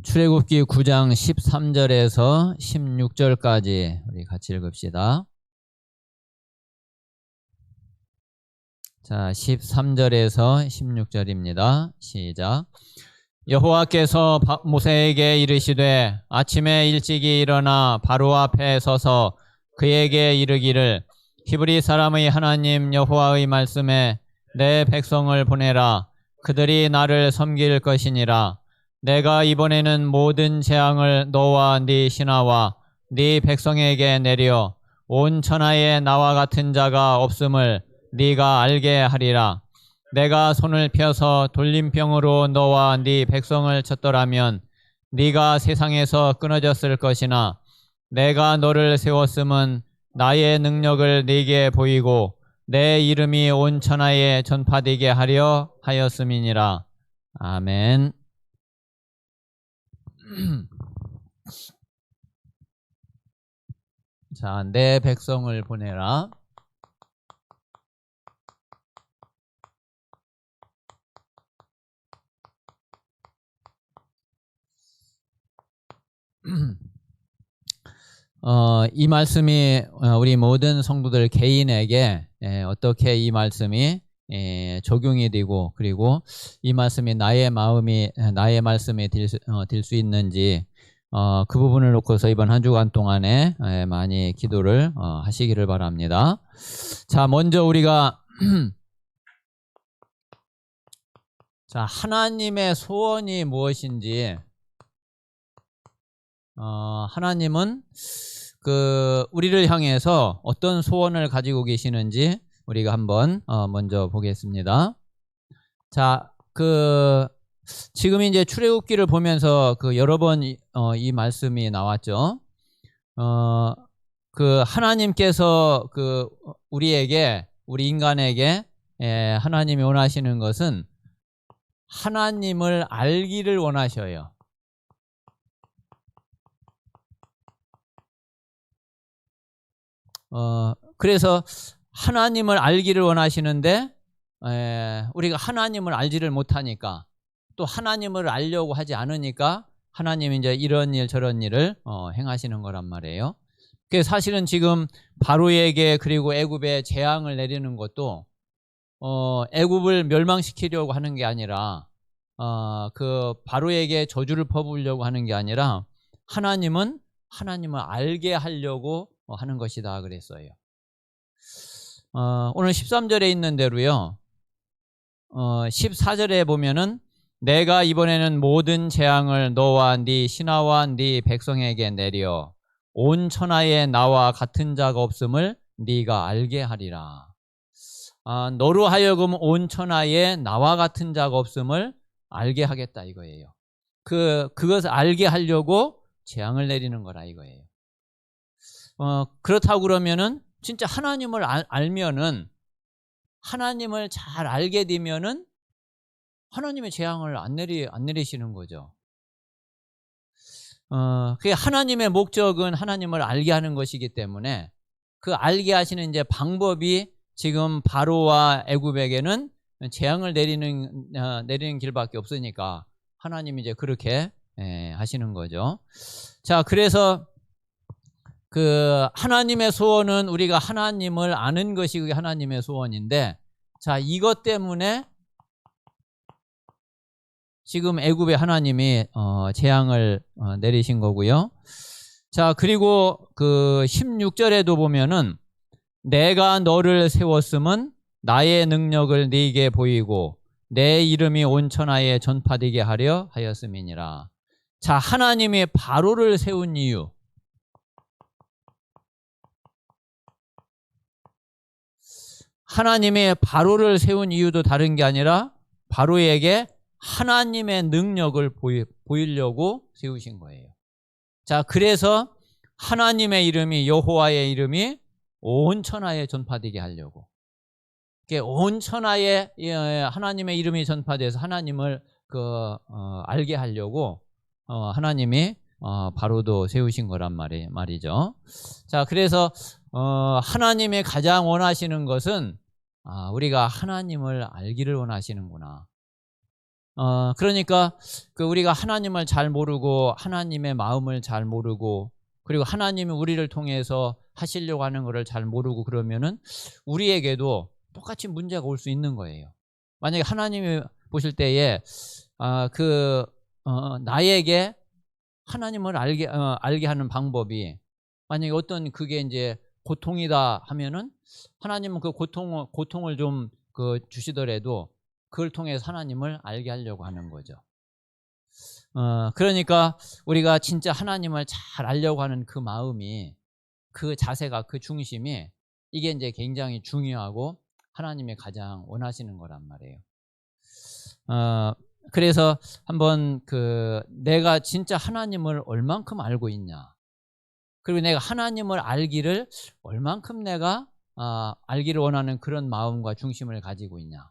출애굽기 9장 13절에서 16절까지 우리 같이 읽읍시다. 자, 13절에서 16절입니다. 시작. 여호와께서 모세에게 이르시되 아침에 일찍이 일어나 바로 앞에 서서 그에게 이르기를 히브리 사람의 하나님 여호와의 말씀에 내 백성을 보내라. 그들이 나를 섬길 것이니라. 내가 이번에는 모든 재앙을 너와 네 신하와 네 백성에게 내려 온 천하에 나와 같은 자가 없음을 네가 알게 하리라. 내가 손을 펴서 돌림병으로 너와 네 백성을 쳤더라면 네가 세상에서 끊어졌을 것이나 내가 너를 세웠음은 나의 능력을 네게 보이고 내 이름이 온 천하에 전파되게 하려 하였음이니라. 아멘. 자, 내 백성을 보내라. 이 말씀이 우리 모든 성도들 개인에게 어떻게 이 말씀이 적용이 되고 그리고 이 말씀이 나의 말씀이 될 수 있는지 그 부분을 놓고서 이번 한 주간 동안에 많이 기도를 하시기를 바랍니다. 자, 먼저 우리가 자, 하나님의 소원이 무엇인지 하나님은 우리를 향해서 어떤 소원을 가지고 계시는지 우리가 한번 먼저 보겠습니다. 자, 지금 이제 출애굽기를 보면서 여러 번 이 말씀이 나왔죠. 하나님께서 우리에게, 우리 인간에게 하나님이 원하시는 것은 하나님을 알기를 원하셔요. 그래서 하나님을 알기를 원하시는데 우리가 하나님을 알지를 못하니까 또 하나님을 알려고 하지 않으니까 하나님이 이제 이런 일 저런 일을 행하시는 거란 말이에요. 그래서 사실은 지금 바로에게 그리고 애굽에 재앙을 내리는 것도 애굽을 멸망시키려고 하는 게 아니라 바로에게 저주를 퍼부으려고 하는 게 아니라 하나님을 알게 하려고 하는 것이다 그랬어요. 오늘 13절에 있는 대로요. 14절에 보면은 내가 이번에는 모든 재앙을 너와 네 신하와 네 백성에게 내려 온 천하에 나와 같은 자가 없음을 네가 알게 하리라. 너로 하여금 온 천하에 나와 같은 자가 없음을 알게 하겠다 이거예요. 그것을 알게 하려고 재앙을 내리는 거라 이거예요. 그렇다고 그러면은 진짜 하나님을 알면은 하나님을 잘 알게 되면은 하나님의 재앙을 안 내리시는 거죠. 그게 하나님의 목적은 하나님을 알게 하는 것이기 때문에 그 알게 하시는 이제 방법이 지금 바로와 애굽에게는 재앙을 내리는 길밖에 없으니까 하나님이 이제 그렇게 하시는 거죠. 자, 그래서 하나님의 소원은 우리가 하나님을 아는 것이 그게 하나님의 소원인데, 자, 이것 때문에 지금 애굽에 하나님이 재앙을 내리신 거고요. 자, 그리고 16절에도 보면은 내가 너를 세웠음은 나의 능력을 네게 보이고 내 이름이 온 천하에 전파되게 하려 하였음이니라. 자, 하나님이 바로를 세운 이유. 하나님이 바로를 세운 이유도 다른 게 아니라 바로에게 하나님의 능력을 보이려고 세우신 거예요. 자, 그래서 하나님의 이름이, 여호와의 이름이 온 천하에 전파되게 하려고. 온 천하에 하나님의 이름이 전파돼서 하나님을 알게 하려고 하나님이 바로도 세우신 거란 말이죠. 자, 그래서 하나님이 가장 원하시는 것은 우리가 하나님을 알기를 원하시는구나. 그러니까 우리가 하나님을 잘 모르고 하나님의 마음을 잘 모르고 그리고 하나님이 우리를 통해서 하시려고 하는 것을 잘 모르고 그러면은 우리에게도 똑같이 문제가 올 수 있는 거예요. 만약에 하나님이 보실 때에 나에게 하나님을 알게 하는 방법이 만약에 어떤 그게 이제 고통이다 하면은 하나님은 그 고통을 좀 주시더라도 그걸 통해서 하나님을 알게 하려고 하는 거죠. 그러니까 우리가 진짜 하나님을 잘 알려고 하는 그 마음이 그 자세가 그 중심이 이게 이제 굉장히 중요하고 하나님이 가장 원하시는 거란 말이에요. 그래서 한번 내가 진짜 하나님을 얼만큼 알고 있냐 그리고 내가 하나님을 알기를 얼만큼 내가 알기를 원하는 그런 마음과 중심을 가지고 있냐.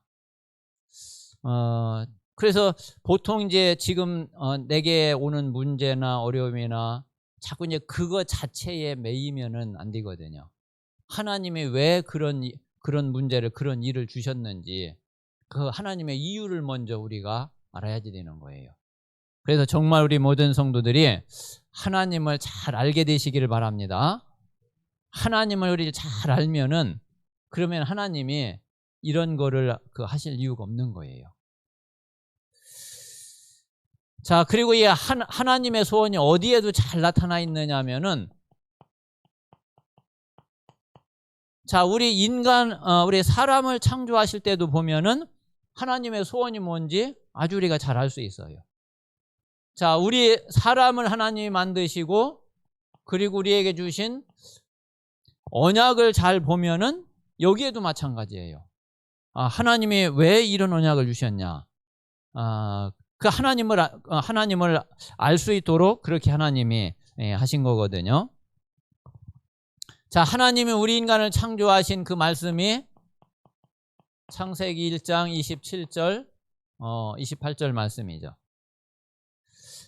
그래서 보통 이제 지금 내게 오는 문제나 어려움이나 자꾸 이제 그거 자체에 매이면은 안 되거든요. 하나님이 왜 그런 문제를 그런 일을 주셨는지 그 하나님의 이유를 먼저 우리가 알아야지 되는 거예요. 그래서 정말 우리 모든 성도들이 하나님을 잘 알게 되시기를 바랍니다. 하나님을 우리 잘 알면은 그러면 하나님이 이런 거를 하실 이유가 없는 거예요. 자, 그리고 이 하나님의 소원이 어디에도 잘 나타나 있느냐면은 자, 우리 우리 사람을 창조하실 때도 보면은 하나님의 소원이 뭔지 아주 우리가 잘 알 수 있어요. 자, 우리 사람을 하나님이 만드시고 그리고 우리에게 주신 언약을 잘 보면은 여기에도 마찬가지예요. 하나님이 왜 이런 언약을 주셨냐? 그 하나님을 알 수 있도록 그렇게 하나님이 하신 거거든요. 자, 하나님이 우리 인간을 창조하신 그 말씀이 창세기 1장 27절, 28절 말씀이죠.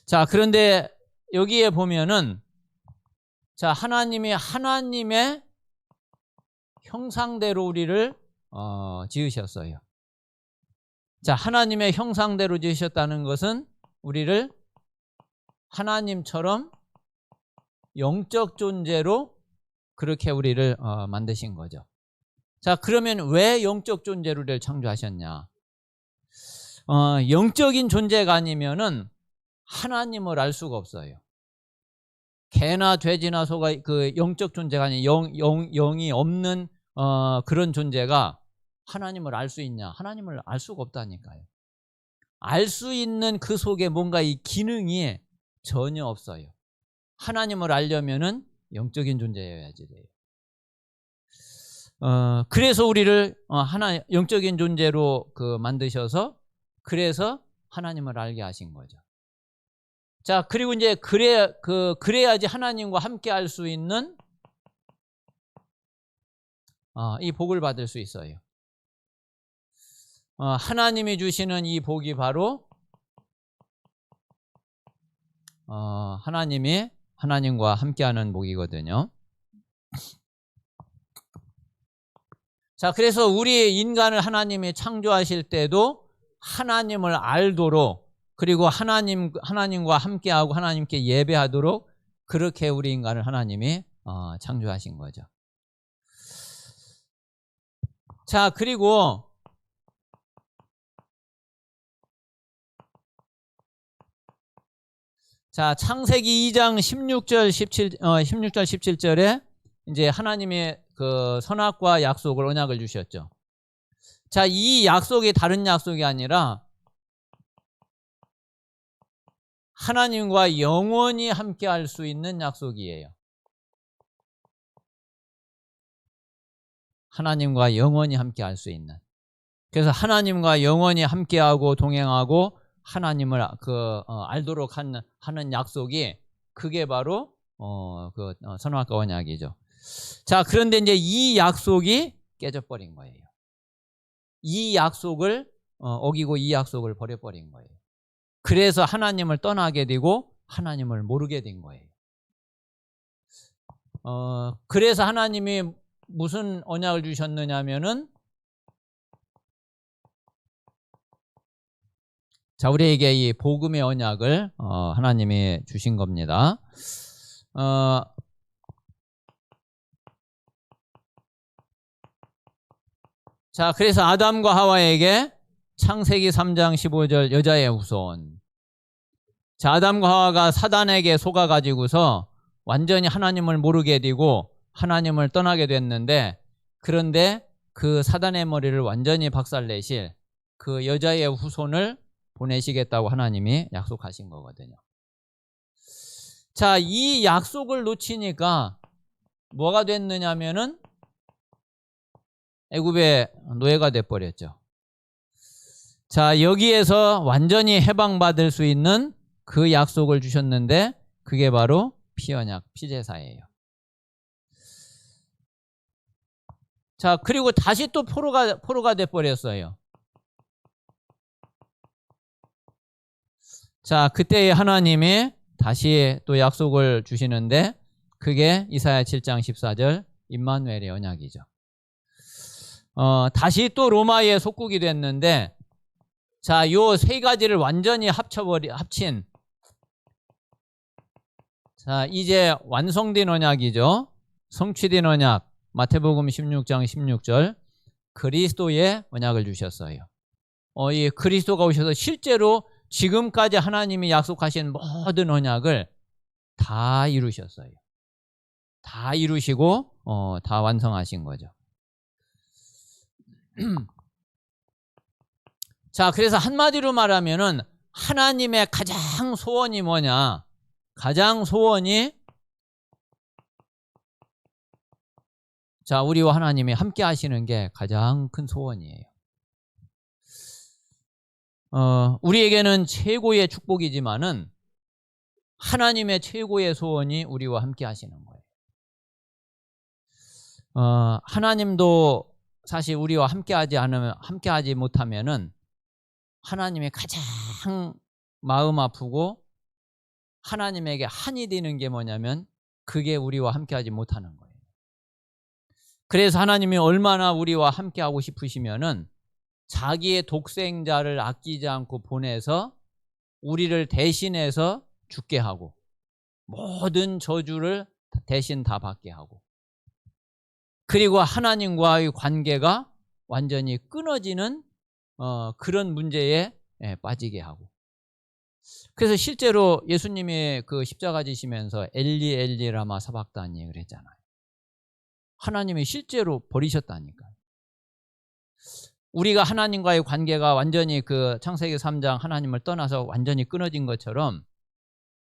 자, 그런데 여기에 보면은 자, 하나님이 하나님의 형상대로 우리를 지으셨어요. 자, 하나님의 형상대로 지으셨다는 것은 우리를 하나님처럼 영적 존재로 그렇게 우리를 만드신 거죠. 자, 그러면 왜 영적 존재로 우리를 창조하셨냐? 영적인 존재가 아니면은 하나님을 알 수가 없어요. 개나 돼지나 소가 그 영적 존재가 아니라 영이 없는 그런 존재가 하나님을 알 수 있냐? 하나님을 알 수가 없다니까요. 알 수 있는 그 속에 뭔가 이 기능이 전혀 없어요. 하나님을 알려면은 영적인 존재여야지 돼요. 그래서 우리를 영적인 존재로 만드셔서 그래서 하나님을 알게 하신 거죠. 자, 그리고 이제 그래야지 하나님과 함께 할 수 있는 이 복을 받을 수 있어요. 하나님이 주시는 이 복이 바로 하나님과 함께하는 복이거든요. 자, 그래서 우리 인간을 하나님이 창조하실 때도 하나님을 알도록 그리고 하나님과 함께하고 하나님께 예배하도록 그렇게 우리 인간을 하나님이 창조하신 거죠. 자, 그리고 자, 창세기 2장 16절 17절에 이제 하나님의 그 선악과 약속을 언약을 주셨죠. 자, 이 약속이 다른 약속이 아니라 하나님과 영원히 함께 할 수 있는 약속이에요. 하나님과 영원히 함께 할 수 있는. 그래서 하나님과 영원히 함께하고 동행하고 하나님을 알도록 하는 약속이 그게 바로 선악과 언약이죠. 자, 그런데 이제 이 약속이 깨져버린 거예요. 이 약속을 어기고 이 약속을 버려버린 거예요. 그래서 하나님을 떠나게 되고 하나님을 모르게 된 거예요. 그래서 하나님이 무슨 언약을 주셨느냐면은 자, 우리에게 이 복음의 언약을 하나님이 주신 겁니다. 자, 그래서 아담과 하와에게 창세기 3장 15절 여자의 후손. 자, 아담과 하와가 사단에게 속아가지고서 완전히 하나님을 모르게 되고 하나님을 떠나게 됐는데, 그런데 그 사단의 머리를 완전히 박살내실 그 여자의 후손을 보내시겠다고 하나님이 약속하신 거거든요. 자, 이 약속을 놓치니까 뭐가 됐느냐면은 애굽의 노예가 돼버렸죠. 자, 여기에서 완전히 해방받을 수 있는 그 약속을 주셨는데 그게 바로 피언약, 피제사예요. 자, 그리고 다시 또 포로가 돼버렸어요. 자, 그때 하나님이 다시 또 약속을 주시는데 그게 이사야 7장 14절 임마누엘의 언약이죠. 다시 또 로마의 속국이 됐는데, 자, 요 세 가지를 완전히 합친, 자, 이제 완성된 언약이죠. 성취된 언약, 마태복음 16장 16절, 그리스도의 언약을 주셨어요. 이 그리스도가 오셔서 실제로 지금까지 하나님이 약속하신 모든 언약을 다 이루셨어요. 다 이루시고, 다 완성하신 거죠. 자, 그래서 한마디로 말하면은 하나님의 가장 소원이 뭐냐? 가장 소원이, 자, 우리와 하나님이 함께 하시는 게 가장 큰 소원이에요. 우리에게는 최고의 축복이지만은 하나님의 최고의 소원이 우리와 함께 하시는 거예요. 하나님도 사실 우리와 함께하지 못하면은 하나님의 가장 마음 아프고 하나님에게 한이 되는 게 뭐냐면 그게 우리와 함께하지 못하는 거예요. 그래서 하나님이 얼마나 우리와 함께하고 싶으시면은 자기의 독생자를 아끼지 않고 보내서 우리를 대신해서 죽게 하고 모든 저주를 대신 다 받게 하고, 그리고 하나님과의 관계가 완전히 끊어지는 그런 문제에 빠지게 하고. 그래서 실제로 예수님이 그 십자가 지시면서 엘리 엘리 라마 사박다니 그랬잖아요. 하나님이 실제로 버리셨다니까요. 우리가 하나님과의 관계가 완전히 그 창세기 3장 하나님을 떠나서 완전히 끊어진 것처럼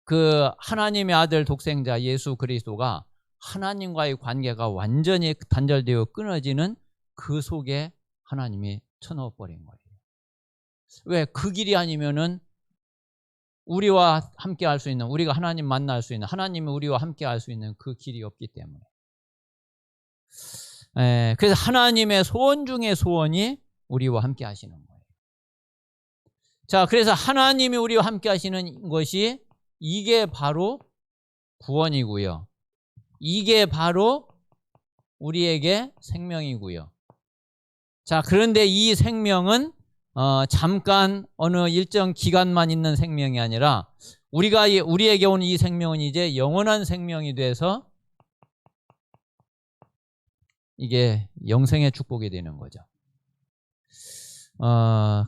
그 하나님의 아들 독생자 예수 그리스도가 하나님과의 관계가 완전히 단절되어 끊어지는 그 속에 하나님이 쳐넣어버린 거예요. 왜? 그 길이 아니면은 우리와 함께 할 수 있는, 우리가 하나님 만날 수 있는, 하나님이 우리와 함께 할 수 있는 그 길이 없기 때문에. 그래서 하나님의 소원 중에 소원이 우리와 함께 하시는 거예요. 자, 그래서 하나님이 우리와 함께 하시는 것이 이게 바로 구원이고요. 이게 바로 우리에게 생명이고요. 자, 그런데 이 생명은 잠깐 어느 일정 기간만 있는 생명이 아니라 우리에게 온 이 생명은 이제 영원한 생명이 돼서 이게 영생의 축복이 되는 거죠.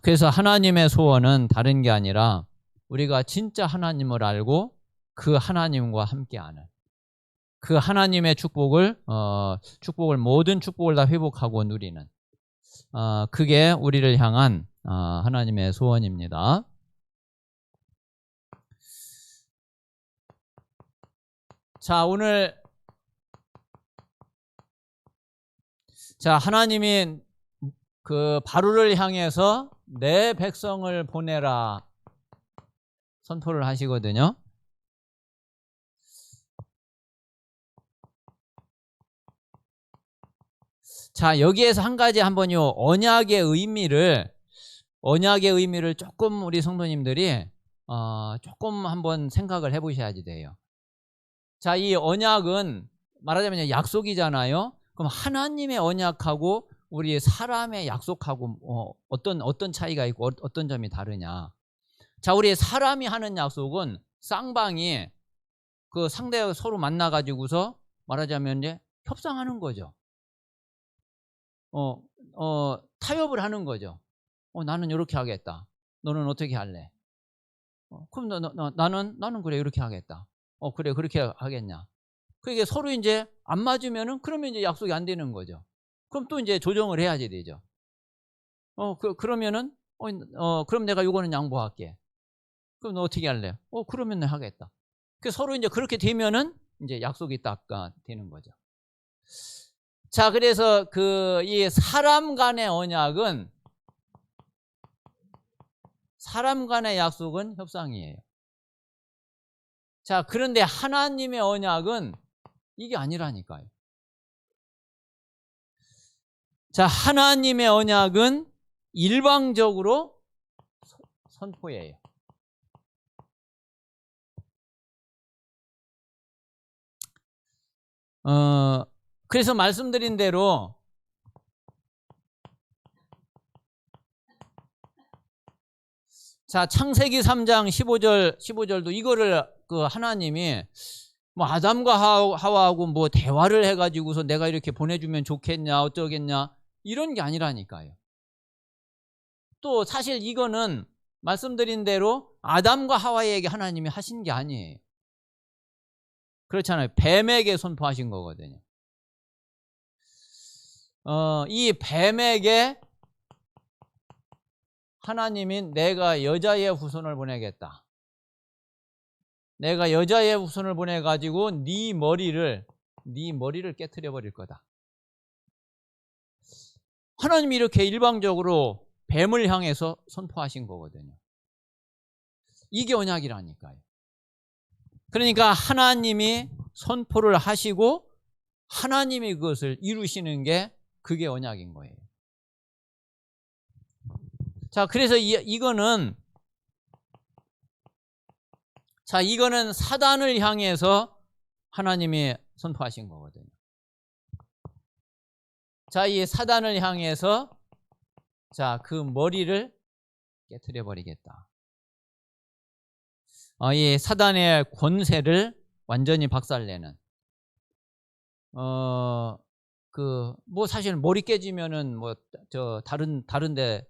그래서 하나님의 소원은 다른 게 아니라 우리가 진짜 하나님을 알고 그 하나님과 함께하는 그 하나님의 축복을 모든 축복을 다 회복하고 누리는 그게 우리를 향한 하나님의 소원입니다. 자, 오늘 하나님이 그 바로를 향해서 내 백성을 보내라 선포를 하시거든요. 자, 여기에서 한 가지 한번 요 언약의 의미를 조금 우리 성도님들이 조금 한번 생각을 해보셔야지 돼요. 자, 이 언약은 말하자면 약속이잖아요. 그럼 하나님의 언약하고 우리 사람의 약속하고 어떤 차이가 있고 어떤 점이 다르냐? 자, 우리 사람이 하는 약속은 쌍방이 그 상대가 서로 만나가지고서 말하자면 이제 협상하는 거죠. 타협을 하는 거죠. 나는 이렇게 하겠다. 너는 어떻게 할래? 그럼 나는 그래 이렇게 하겠다. 그래 그렇게 하겠냐. 그게 서로 이제 안 맞으면은 그러면 이제 약속이 안 되는 거죠. 그럼 또 이제 조정을 해야지 되죠. 그러면은 그럼 내가 요거는 양보할게. 그럼 너 어떻게 할래? 그러면 내가 하겠다. 서로 이제 그렇게 되면은 이제 약속이 딱 되는 거죠. 자, 그래서 이 사람 간의 언약은, 사람 간의 약속은 협상이에요. 자, 그런데 하나님의 언약은 이게 아니라니까요. 자, 하나님의 언약은 일방적으로 선포예요. 그래서 말씀드린 대로 자, 창세기 3장 15절도 이거를 하나님이 뭐 아담과 하와하고 뭐 대화를 해가지고서 내가 이렇게 보내주면 좋겠냐 어쩌겠냐 이런 게 아니라니까요. 또 사실 이거는 말씀드린 대로 아담과 하와에게 하나님이 하신 게 아니에요. 그렇잖아요. 뱀에게 선포하신 거거든요. 이 뱀에게 하나님이 내가 여자의 후손을 보내겠다. 내가 여자의 후손을 보내가지고 네 머리를 깨트려 버릴 거다. 하나님이 이렇게 일방적으로 뱀을 향해서 선포하신 거거든요. 이게 언약이라니까요. 그러니까 하나님이 선포를 하시고 하나님이 그것을 이루시는 게 그게 언약인 거예요. 자, 그래서 이거는 사단을 향해서 하나님이 선포하신 거거든요. 자, 이 사단을 향해서 그 머리를 깨트려 버리겠다. 이 사단의 권세를 완전히 박살내는. 뭐 사실 머리 깨지면은 뭐 다른데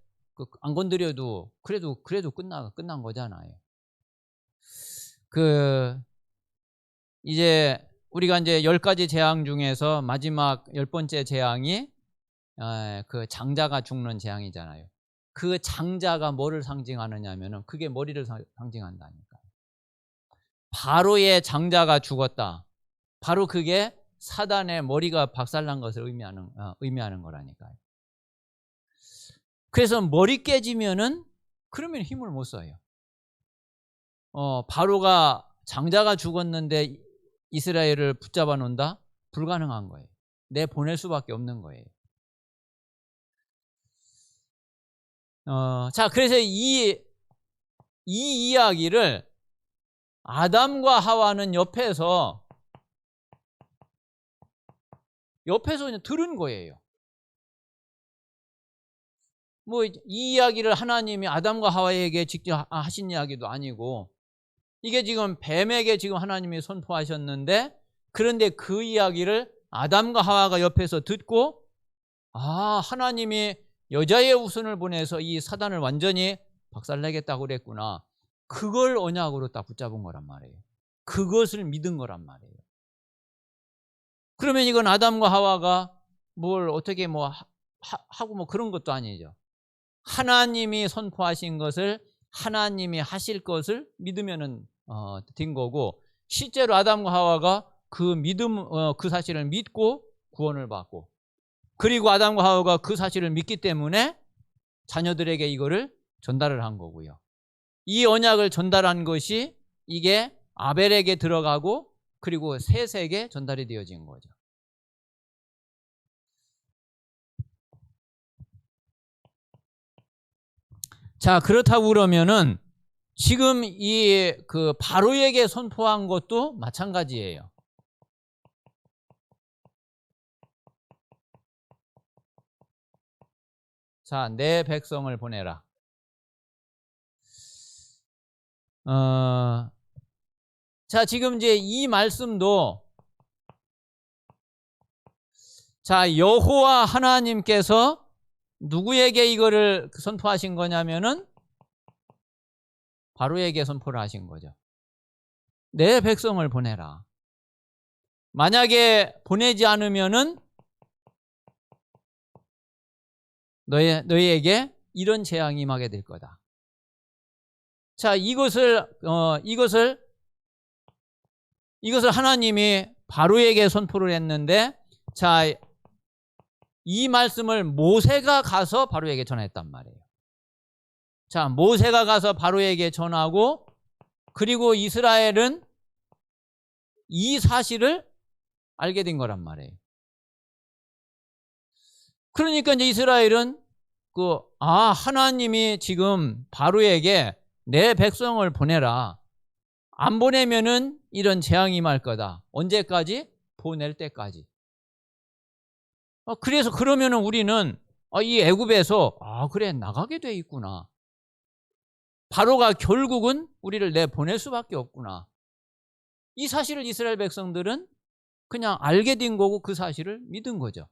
안 건드려도 그래도 끝난 거잖아요. 이제 우리가 이제 10가지 재앙 중에서 마지막 10번째 재앙이 그 장자가 죽는 재앙이잖아요. 그 장자가 뭐를 상징하느냐면은 그게 머리를 상징한다니까요. 바로의 장자가 죽었다. 바로 그게 사단의 머리가 박살난 것을 의미하는 거라니까요. 그래서 머리 깨지면은 그러면 힘을 못 써요. 바로가 장자가 죽었는데 이스라엘을 붙잡아 놓는다? 불가능한 거예요. 내보낼 수밖에 없는 거예요. 자, 그래서 이 이야기를 아담과 하와는 옆에서 그냥 들은 거예요. 뭐 이 이야기를 하나님이 아담과 하와에게 직접 하신 이야기도 아니고 이게 지금 뱀에게 지금 하나님이 선포하셨는데 그런데 그 이야기를 아담과 하와가 옆에서 듣고 하나님이 여자의 후손을 보내서 이 사단을 완전히 박살내겠다고 그랬구나. 그걸 언약으로 딱 붙잡은 거란 말이에요. 그것을 믿은 거란 말이에요. 그러면 이건 아담과 하와가 뭘 어떻게 뭐 하고 뭐 그런 것도 아니죠. 하나님이 선포하신 것을 하나님이 하실 것을 믿으면은 된 거고 실제로 아담과 하와가 그 그 사실을 믿고 구원을 받고 그리고 아담과 하와가 그 사실을 믿기 때문에 자녀들에게 이거를 전달을 한 거고요. 이 언약을 전달한 것이 이게 아벨에게 들어가고 그리고 셋에게 전달이 되어진 거죠. 자, 그렇다고 그러면은 지금 이 바로에게 선포한 것도 마찬가지예요. 자, 내 백성을 보내라. 자, 지금 이제 이 말씀도 자, 여호와 하나님께서 누구에게 이거를 선포하신 거냐면은 바로에게 선포를 하신 거죠. 내 백성을 보내라. 만약에 보내지 않으면은 너희에게 이런 재앙이 임하게 될 거다. 자, 이것을 하나님이 바로에게 선포를 했는데, 자, 이 말씀을 모세가 가서 바로에게 전했단 말이에요. 자, 모세가 가서 바로에게 전하고, 그리고 이스라엘은 이 사실을 알게 된 거란 말이에요. 그러니까 이제 이스라엘은 하나님이 지금 바로에게 내 백성을 보내라. 안 보내면은 이런 재앙이 임할 거다. 언제까지? 보낼 때까지. 그래서 그러면은 우리는 이 애굽에서 그래 나가게 돼 있구나. 바로가 결국은 우리를 내보낼 수밖에 없구나. 이 사실을 이스라엘 백성들은 그냥 알게 된 거고 그 사실을 믿은 거죠.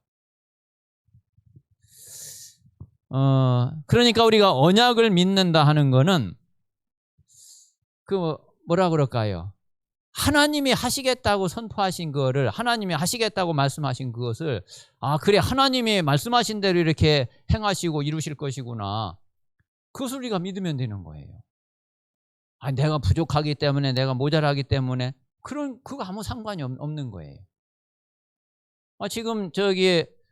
그러니까 우리가 언약을 믿는다 하는 거는 뭐라 그럴까요? 하나님이 하시겠다고 선포하신 거를, 하나님이 하시겠다고 말씀하신 그것을 그래 하나님이 말씀하신 대로 이렇게 행하시고 이루실 것이구나. 그것을 우리가 믿으면 되는 거예요. 내가 부족하기 때문에, 내가 모자라기 때문에, 그거 아무 상관이 없는 거예요. 지금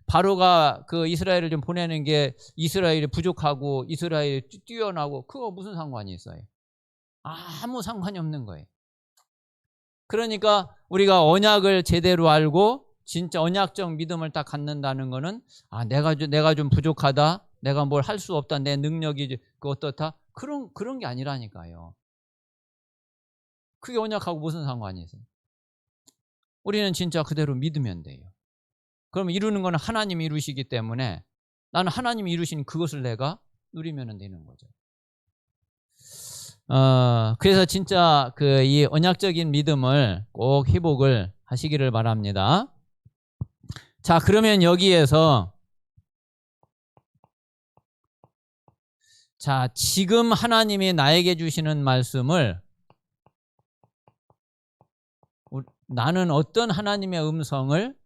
바로가 이스라엘을 좀 보내는 게 이스라엘이 부족하고 이스라엘이 뛰어나고 그거 무슨 상관이 있어요? 아무 상관이 없는 거예요. 그러니까 우리가 언약을 제대로 알고 진짜 언약적 믿음을 딱 갖는다는 거는 내가 좀 부족하다, 내가 뭘 할 수 없다, 내 능력이 어떻다, 그런 게 아니라니까요. 그게 언약하고 무슨 상관이 있어요? 우리는 진짜 그대로 믿으면 돼요. 그럼 이루는 건 하나님이 이루시기 때문에 나는 하나님이 이루신 그것을 내가 누리면 되는 거죠. 그래서 진짜 이 언약적인 믿음을 꼭 회복을 하시기를 바랍니다. 자, 그러면 여기에서 자, 지금 하나님이 나에게 주시는 말씀을 나는 어떤 하나님의 음성을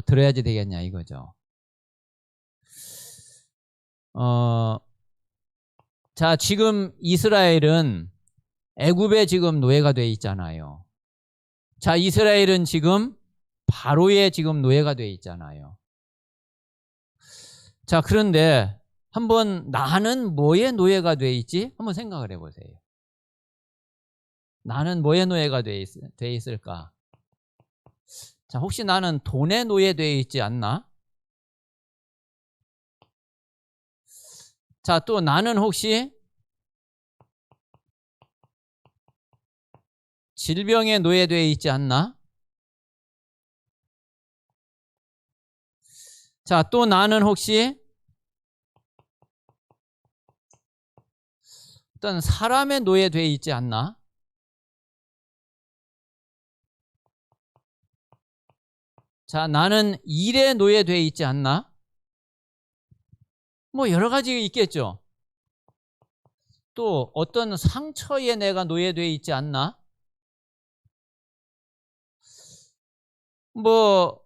들어야지 되겠냐 이거죠. 자, 지금 이스라엘은 애굽에 지금 노예가 돼 있잖아요. 자, 이스라엘은 지금 바로의 지금 노예가 돼 있잖아요. 자, 그런데 한번 나는 뭐의 노예가 돼 있지? 한번 생각을 해보세요. 나는 뭐의 노예가 돼 있을까? 자, 혹시 나는 돈의 노예 돼 있지 않나? 자, 또 나는 혹시 질병에 노예되어 있지 않나? 자, 또 나는 혹시 어떤 사람의 노예되어 있지 않나? 자, 나는 일에 노예되어 있지 않나? 뭐 여러 가지 있겠죠. 또 어떤 상처에 내가 노예되어 있지 않나? 뭐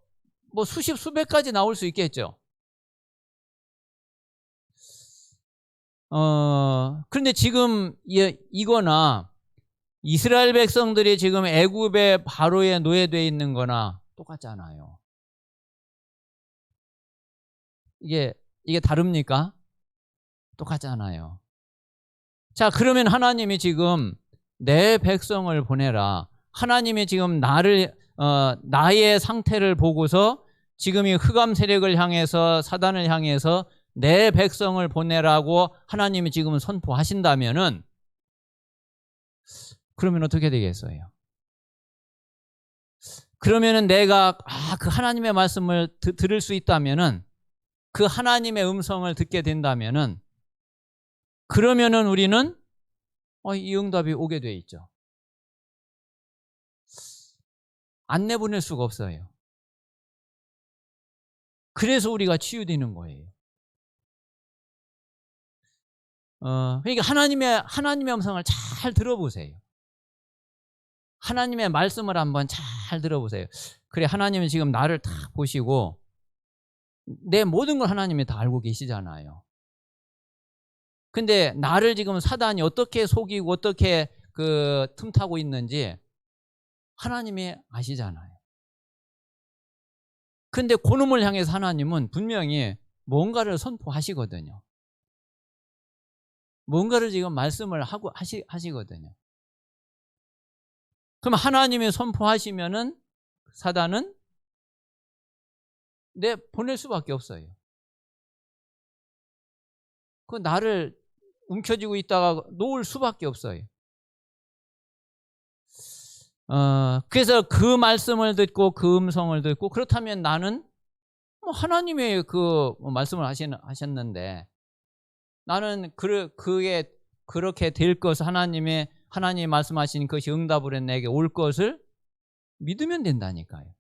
수십 수백 가지 나올 수 있겠죠. 그런데 지금 이거나 이스라엘 백성들이 지금 애굽의 바로에 노예되어 있는 거나 똑같잖아요. 이게 다릅니까? 똑같잖아요. 자, 그러면 하나님이 지금 내 백성을 보내라. 하나님이 지금 나의 상태를 보고서 지금 이 흑암 세력을 향해서, 사단을 향해서 내 백성을 보내라고 하나님이 지금 선포하신다면은, 그러면 어떻게 되겠어요? 그러면은 내가 그 하나님의 말씀을 들을 수 있다면은, 그 하나님의 음성을 듣게 된다면은, 그러면은 우리는 이 응답이 오게 돼 있죠. 안 내보낼 수가 없어요. 그래서 우리가 치유되는 거예요. 그러니까 하나님의 음성을 잘 들어보세요. 하나님의 말씀을 한번 잘 들어보세요. 그래, 하나님은 지금 나를 딱 보시고 내 모든 걸 하나님이 다 알고 계시잖아요. 근데 나를 지금 사단이 어떻게 속이고 어떻게 틈타고 있는지 하나님이 아시잖아요. 근데 그놈을 향해서 하나님은 분명히 뭔가를 선포하시거든요. 뭔가를 지금 말씀을 하고 하시거든요. 그럼 하나님이 선포하시면은 사단은 보낼 수밖에 없어요. 그 나를 움켜쥐고 있다가 놓을 수밖에 없어요. 그래서 그 말씀을 듣고 그 음성을 듣고, 그렇다면 나는 하나님의 말씀을 하셨는데 나는 그게 그렇게 될 것을 하나님이 말씀하신 것이 응답으로 내게 올 것을 믿으면 된다니까요.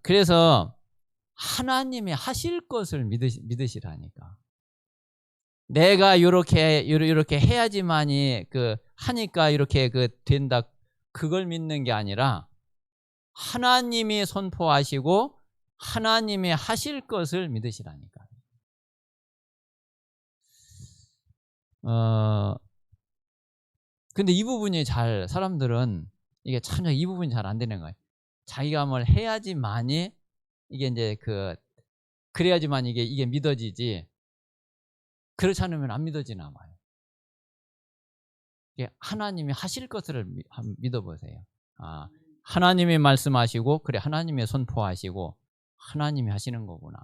그래서 하나님이 하실 것을 믿으시라니까. 내가 요렇게 해야지만이 하니까 이렇게 된다, 그걸 믿는 게 아니라 하나님이 선포하시고 하나님이 하실 것을 믿으시라니까. 근데 이 부분이 사람들은 이게 참 이 부분이 잘 안 되는 거예요. 자기가 뭘 해야지만이 이게 이제 그래야지만 이게 믿어지지, 그렇지 않으면 안 믿어지나 봐요. 하나님이 하실 것을 믿어보세요. 하나님이 말씀하시고, 그래, 하나님이 선포하시고 하나님이 하시는 거구나.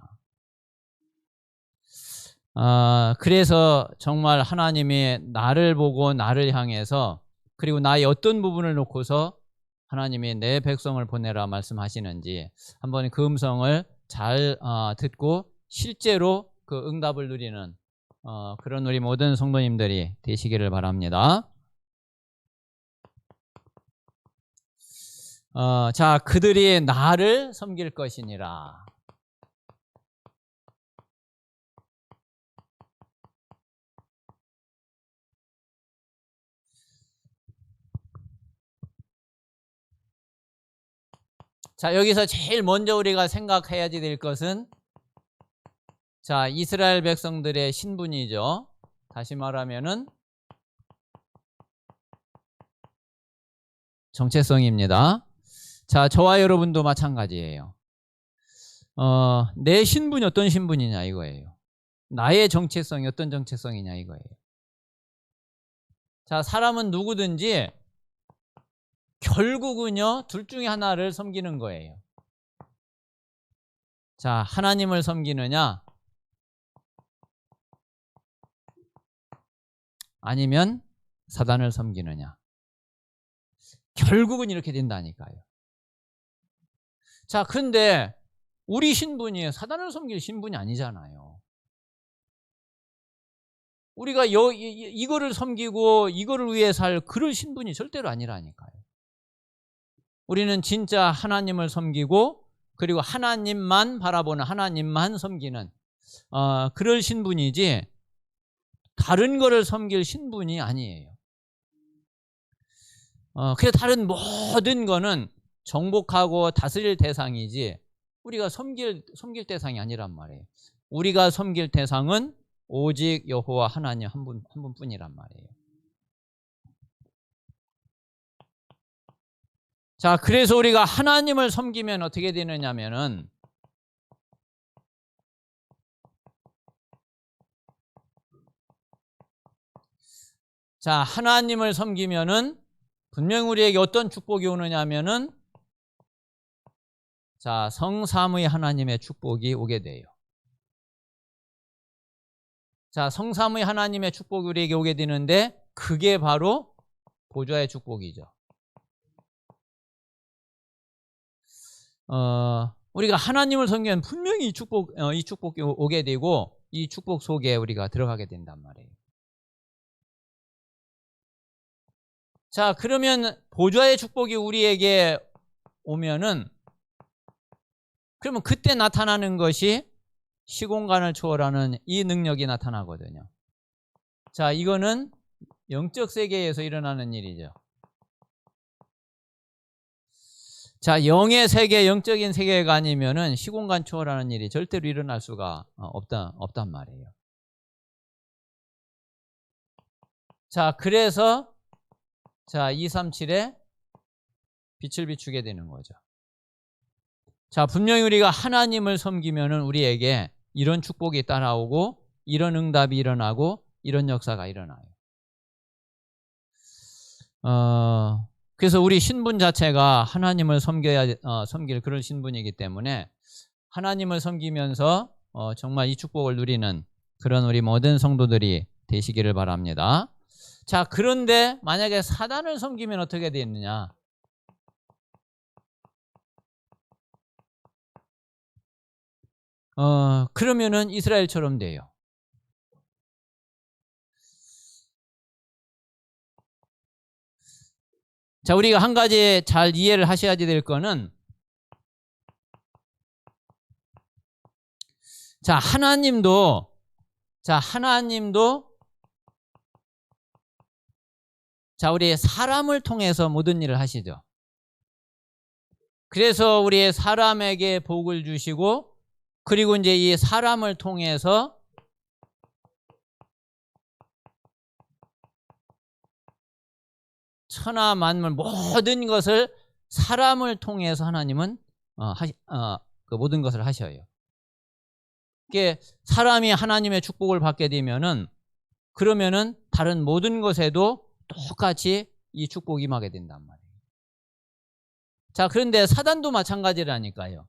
그래서 정말 하나님이 나를 보고 나를 향해서, 그리고 나의 어떤 부분을 놓고서 하나님이 내 백성을 보내라 말씀하시는지 한번 그 음성을 잘 듣고 실제로 그 응답을 누리는 그런 우리 모든 성도님들이 되시기를 바랍니다. 자, 그들이 나를 섬길 것이니라. 자, 여기서 제일 먼저 우리가 생각해야 될 것은, 자, 이스라엘 백성들의 신분이죠. 다시 말하면은 정체성입니다. 자, 저와 여러분도 마찬가지예요. 내 신분이 어떤 신분이냐 이거예요. 나의 정체성이 어떤 정체성이냐 이거예요. 자, 사람은 누구든지 결국은요, 둘 중에 하나를 섬기는 거예요. 자, 하나님을 섬기느냐 아니면 사단을 섬기느냐. 결국은 이렇게 된다니까요. 자, 근데 우리 신분이 사단을 섬길 신분이 아니잖아요. 우리가 이거를 섬기고 이거를 위해 살 그럴 신분이 절대로 아니라니까요. 우리는 진짜 하나님을 섬기고, 그리고 하나님만 바라보는, 하나님만 섬기는 그럴 신분이지 다른 거를 섬길 신분이 아니에요. 그래서 다른 모든 거는 정복하고 다스릴 대상이지 우리가 섬길 대상이 아니란 말이에요. 우리가 섬길 대상은 오직 여호와 하나님 한 분뿐이란 말이에요. 자, 그래서 우리가 하나님을 섬기면 어떻게 되느냐면은, 자, 하나님을 섬기면은 분명 우리에게 어떤 축복이 오느냐면은, 자, 성삼위 하나님의 축복이 오게 돼요. 자, 성삼위 하나님의 축복이 우리에게 오게 되는데, 그게 바로 보좌의 축복이죠. 우리가 하나님을 섬기면 분명히 이 축복이 오게 되고, 이 축복 속에 우리가 들어가게 된단 말이에요. 자, 그러면 보좌의 축복이 우리에게 오면은 그러면 그때 나타나는 것이 시공간을 초월하는 이 능력이 나타나거든요. 자, 이거는 영적 세계에서 일어나는 일이죠. 자, 영의 세계, 영적인 세계가 아니면은 시공간 초월하는 일이 절대로 일어날 수가 없단 말이에요. 자, 그래서 자, 237에 빛을 비추게 되는 거죠. 자, 분명히 우리가 하나님을 섬기면은 우리에게 이런 축복이 따라오고 이런 응답이 일어나고 이런 역사가 일어나요. 그래서 우리 신분 자체가 하나님을 섬길 그런 신분이기 때문에 하나님을 섬기면서 정말 이 축복을 누리는 그런 우리 모든 성도들이 되시기를 바랍니다. 자, 그런데 만약에 사단을 섬기면 어떻게 되느냐? 그러면은 이스라엘처럼 돼요. 자, 우리가 한 가지 잘 이해를 하셔야 될 거는, 자, 하나님도 자, 우리 사람을 통해서 모든 일을 하시죠. 그래서 우리 사람에게 복을 주시고, 그리고 이제 이 사람을 통해서 천하 만물 모든 것을 사람을 통해서 하나님은 그 모든 것을 하셔요. 이게 사람이 하나님의 축복을 받게 되면은 그러면은 다른 모든 것에도 똑같이 이 축복이 임하게 된단 말이에요. 자, 그런데 사단도 마찬가지라니까요.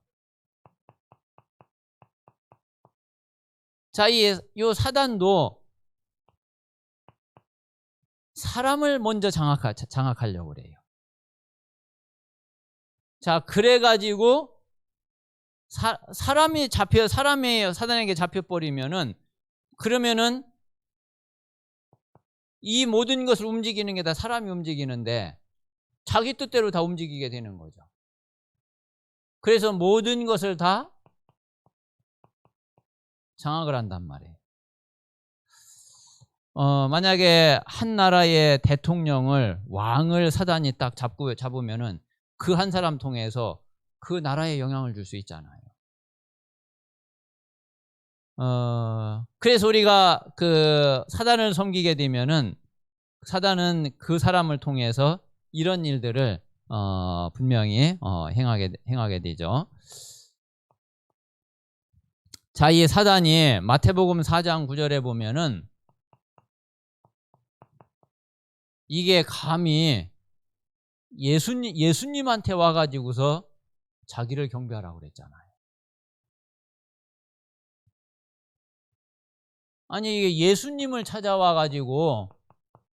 자, 이 사단도 사람을 먼저 장악하려고 그래요. 자, 그래가지고 사람이 사단에게 잡혀버리면은 그러면은 이 모든 것을 움직이는 게 다 사람이 움직이는데 자기 뜻대로 다 움직이게 되는 거죠. 그래서 모든 것을 다 장악을 한단 말이에요. 만약에 한 나라의 대통령을, 왕을 사단이 딱 잡으면은 그 한 사람 통해서 그 나라에 영향을 줄 수 있잖아요. 그래서 우리가 그 사단을 섬기게 되면은 사단은 그 사람을 통해서 이런 일들을 분명히 행하게 되죠. 자, 이 사단이 마태복음 4장 9절에 보면은 이게 감히 예수님한테 와가지고서 자기를 경배하라고 그랬잖아요. 아니, 이게 예수님을 찾아와가지고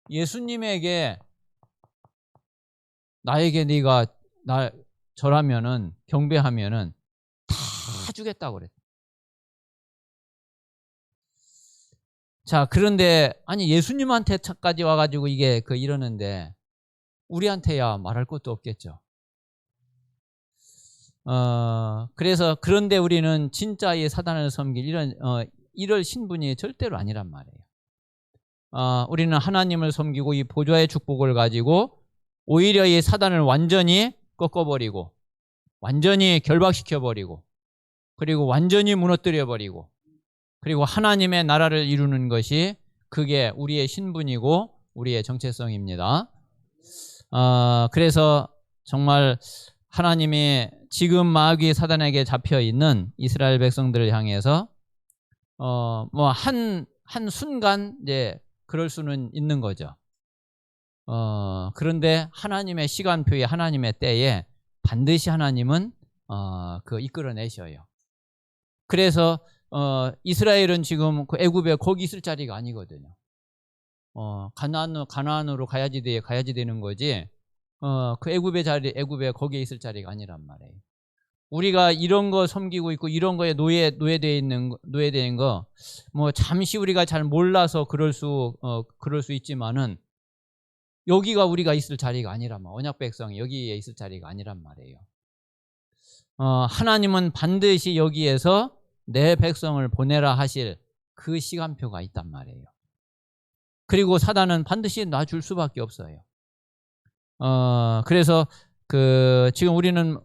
예수님에게 나에게 네가 나 절하면은, 경배하면은 다 주겠다고 그랬다. 자, 그런데 아니 예수님한테까지 와가지고 이게 이러는데 우리한테야 말할 것도 없겠죠. 그래서 그런데 우리는 진짜 이 사단을 섬길 이럴 신분이 절대로 아니란 말이에요. 우리는 하나님을 섬기고 이 보좌의 축복을 가지고 오히려 이 사단을 완전히 꺾어버리고 완전히 결박시켜버리고 그리고 완전히 무너뜨려버리고 그리고 하나님의 나라를 이루는 것이 그게 우리의 신분이고 우리의 정체성입니다. 그래서 정말 하나님이 지금 마귀 사단에게 잡혀있는 이스라엘 백성들을 향해서 뭐 한 순간 이제 그럴 수는 있는 거죠. 그런데 하나님의 시간표에 하나님의 때에 반드시 하나님은 이끌어내셔요. 그래서 이스라엘은 지금 그 애굽에 거기 있을 자리가 아니거든요. 가나안으로 가야지 되는 거지. 그 애굽에 거기에 있을 자리가 아니란 말이에요. 우리가 이런 거 섬기고 있고 이런 거에 노예되는 거 뭐 잠시 우리가 잘 몰라서 그럴 수 있지만은 여기가 우리가 있을 자리가 아니란 말. 언약 백성이 여기에 있을 자리가 아니란 말이에요. 하나님은 반드시 여기에서 내 백성을 보내라 하실 그 시간표가 있단 말이에요. 그리고 사단은 반드시 놔줄 수밖에 없어요. 그래서 지금 우리는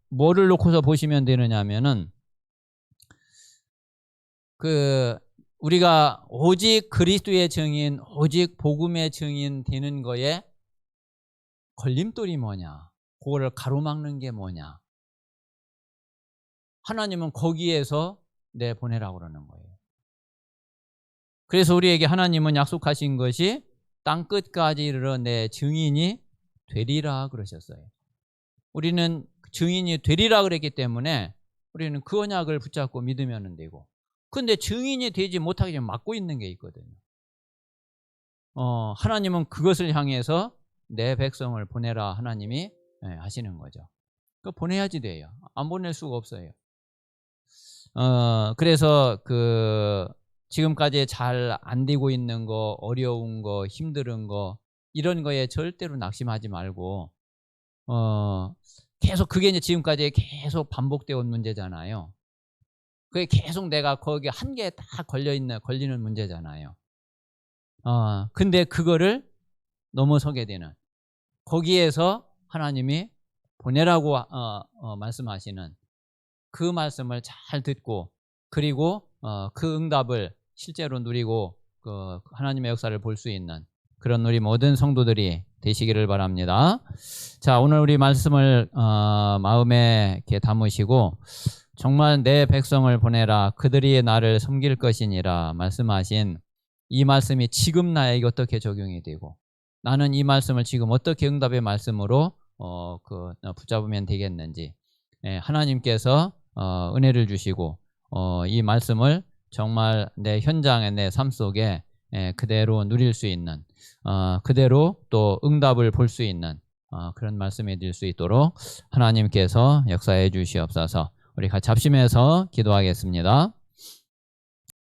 뭐를 놓고서 보시면 되느냐면은 우리가 오직 그리스도의 증인, 오직 복음의 증인 되는 거에 걸림돌이 뭐냐? 그거를 가로막는 게 뭐냐? 하나님은 거기에서 내보내라고 그러는 거예요. 그래서 우리에게 하나님은 약속하신 것이 땅 끝까지 이르러 내 증인이 되리라 그러셨어요. 우리는 증인이 되리라 그랬기 때문에 우리는 그 언약을 붙잡고 믿으면 되고, 근데 증인이 되지 못하게 지금 막고 있는 게 있거든요. 하나님은 그것을 향해서 내 백성을 보내라 하나님이 하시는 거죠. 보내야지 돼요. 안 보낼 수가 없어요. 그래서 지금까지 잘 안 되고 있는 거, 어려운 거, 힘든 거, 이런 거에 절대로 낙심하지 말고, 계속 그게 이제 지금까지 계속 반복되어 온 문제잖아요. 그게 계속 내가 거기 한계에 딱 걸리는 문제잖아요. 근데 그거를 넘어서게 되는, 거기에서 하나님이 보내라고 말씀하시는 그 말씀을 잘 듣고, 그리고 그 응답을 실제로 누리고 하나님의 역사를 볼 수 있는 그런 우리 모든 성도들이 되시기를 바랍니다. 자, 오늘 우리 말씀을 마음에 이렇게 담으시고, 정말 내 백성을 보내라 그들이 나를 섬길 것이니라 말씀하신 이 말씀이 지금 나에게 어떻게 적용이 되고, 나는 이 말씀을 지금 어떻게 응답의 말씀으로 붙잡으면 되겠는지, 하나님께서 은혜를 주시고 이 말씀을 정말 내 현장에, 내 삶 속에 그대로 누릴 수 있는, 그대로 또 응답을 볼 수 있는 그런 말씀이 될 수 있도록 하나님께서 역사해 주시옵소서. 우리 같이 합심해서 기도하겠습니다.